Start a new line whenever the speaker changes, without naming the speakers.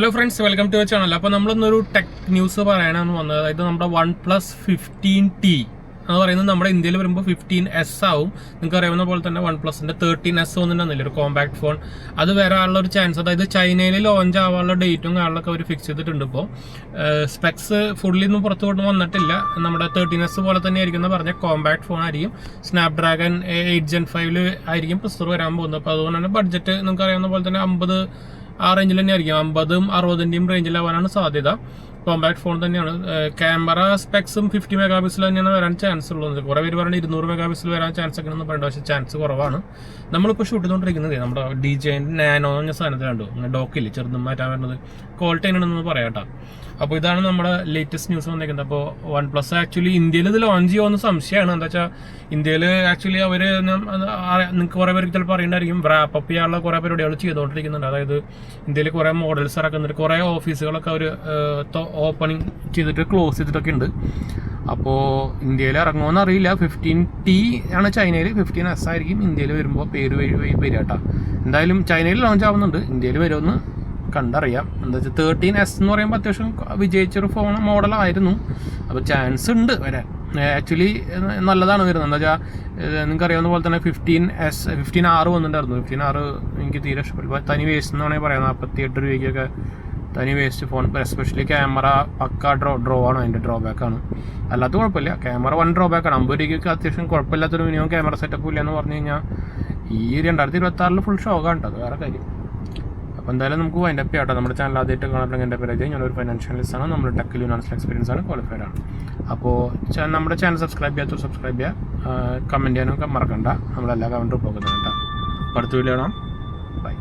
Hello friends, welcome to channel. അപ്പോൾ നമ്മളിന്നൊരു tech news പറയാനാണ് വന്നത്. അതായത് നമ്മുടെ OnePlus 15T എന്ന് പറയുന്നത് നമ്മുടെ ഇന്ത്യയിൽ വരുമ്പോൾ 15S ആവും. നിങ്ങൾക്ക് അറിയാവുന്ന പോലെ തന്നെ OnePlusന്റെ 13S ഒന്നുണ്ടെന്നില്ല, ഒരു കോമ്പാക്ട് ഫോൺ. അത് വരാനുള്ള ഒരു ചാൻസ്, അതായത് ചൈനയിൽ ലോഞ്ച് ആവാനുള്ള ഡേറ്റും കാര്യങ്ങളൊക്കെ അവർ ഫിക്സ് ചെയ്തിട്ടുണ്ട്. ഇപ്പോൾ സ്പെക്സ് ഫുള്ളി ഒന്നും പുറത്തു വന്നിട്ടില്ല. നമ്മുടെ 13S പോലെ തന്നെ ആയിരിക്കും എന്ന് പറഞ്ഞ കോമ്പാക്ട് ഫോൺ ആയിരിക്കും. സ്നാപ്ഡ്രാഗൺ 8 Gen 5 ആയിരിക്കും പ്രൊസസ്സർ വരാൻ പോകുന്നത്. അപ്പോൾ അതുകൊണ്ട് തന്നെ ബഡ്ജറ്റ് നിങ്ങൾക്ക് അറിയാവുന്ന പോലെ തന്നെ 50 ആ റേഞ്ചിൽ തന്നെ ആയിരിക്കും. 50ഉം 60ന്റെയും റേഞ്ചിലാവാനാണ് സാധ്യത. കോമ്പാക്ട് ഫോൺ തന്നെയാണ്. ക്യാമറ സ്പെക്സും 50 മെഗാ പിക്സൽ തന്നെയാണ് വരാൻ ചാൻസ് ഉള്ളത്. കുറേ പേര് പറഞ്ഞാൽ 200 മെഗാ പിക്സൽ വരാൻ ചാൻസ് ഒക്കെ എന്ന് പറയുന്നത്, പക്ഷേ ചാൻസ് കുറവാണ്. നമ്മളിപ്പോൾ ഷൂട്ട് ചെയ്തുകൊണ്ടിരിക്കുന്നത് നമ്മുടെ DJI നാനോ എന്ന സാധനത്തിലുണ്ട്, ഡോക്കില്ലേ ചെറുതും മാറ്റാൻ വരുന്നത്. ക്വാളിറ്റി എങ്ങനെയാണെന്ന് പറയാട്ടോ. അപ്പോൾ ഇതാണ് നമ്മുടെ ലേറ്റസ്റ്റ് ന്യൂസ് വന്നിരിക്കുന്നത്. അപ്പോൾ OnePlus ആക്ച്വലി ഇന്ത്യയിൽ ഇത് ലോഞ്ച് ചെയ്യുമെന്ന് സംശയമാണ്. എന്താ വെച്ചാൽ ഇന്ത്യയിൽ ആക്ച്വലി അവർ നിങ്ങൾക്ക് കുറേ പേർക്ക് ചിലപ്പോൾ അറിയണ്ടായിരിക്കും, റാപ്പപ്പ് ചെയ്യാനുള്ള കുറേ പരിപാടികൾ ചെയ്തുകൊണ്ടിരിക്കുന്നുണ്ട്. അതായത് ഇന്ത്യയിൽ കുറേ മോഡൽസ് ഇറക്കുന്നുണ്ട്, കുറേ ഓഫീസുകളൊക്കെ അവർ ഓപ്പണിങ് ചെയ്തിട്ട് ക്ലോസ് ചെയ്തിട്ടൊക്കെ ഉണ്ട്. അപ്പോൾ ഇന്ത്യയിൽ ഇറങ്ങുമെന്ന് അറിയില്ല. 15T ആണ് ചൈനയിൽ, 15S ആയിരിക്കും ഇന്ത്യയിൽ വരുമ്പോൾ പേര് വരിക കേട്ടോ. എന്തായാലും ചൈനയിൽ ലോഞ്ച് ആവുന്നുണ്ട്, ഇന്ത്യയിൽ വരുമെന്ന് കണ്ടറിയാം. എന്താ വെച്ചാൽ 13S എന്ന് പറയുമ്പോൾ അത്യാവശ്യം വിജയിച്ചൊരു ഫോൺ മോഡലായിരുന്നു. അപ്പോൾ ചാൻസ് ഉണ്ട് വരാൻ. ആക്ച്വലി നല്ലതാണ് വരുന്നത്. എന്താ വെച്ചാൽ നിങ്ങൾക്ക് അറിയാവുന്ന പോലെ തന്നെ 15R വന്നിട്ടുണ്ടായിരുന്നു. 15R എനിക്ക് തീരെ ഇഷ്ടപ്പെട്ടു. തനി വേസ്റ്റ് എന്ന് വേണമെങ്കിൽ പറയാം. 48 രൂപയ്ക്കൊക്കെ തനി വേസ്റ്റ് ഫോൺ. എസ്പെഷ്യലി ക്യാമറ പക്ക ഡ്രോ ആണ്, അതിൻ്റെ ഡ്രോബാക്കാണ്. അല്ലാത്ത കുഴപ്പമില്ല. Camera one ഡ്രോബാക്കാണ്. 50 രൂപയ്ക്ക് അത്യാവശ്യം കുഴപ്പമില്ലാത്തൊരു മിനിമം ക്യാമറ സെറ്റപ്പ് ഇല്ല എന്ന് പറഞ്ഞു കഴിഞ്ഞാൽ ഈ 2026 ഫുൾ ഷോക്കാണ് കേട്ടോ, അത് വേറെ കാര്യം. അപ്പോൾ എന്തായാലും നമുക്ക് വൈൻഡ് അപ്പ് ചെയ്യാം. നമ്മുടെ ചാനൽ ആദ്യമായിട്ട് കാണണമെങ്കിൽ എൻ്റെ പേര് ഞാനൊരു ഫൈനാൻഷ്യലിസ്റ്റ് ആണ്. നമ്മുടെ ടെക്കിൽ ഫിനാൻഷ്യൽ എക്സ്പീരിയൻസ് ആണ്, ക്വാളിഫൈഡ് ആണ്. അപ്പോൾ നമ്മുടെ ചാനൽ സബ്സ്ക്രൈബ് ചെയ്യാത്തവർ സബ്സ്ക്രൈബ് ചെയ്യുക, കമൻറ്റ് ചെയ്യാനൊക്കെ മറക്കണ്ട. നമ്മളെല്ലാ കമൻറ്റും പോകുന്നുണ്ട് കേട്ടോ. അടുത്ത വീഡിയോ കാണാം. ബൈ.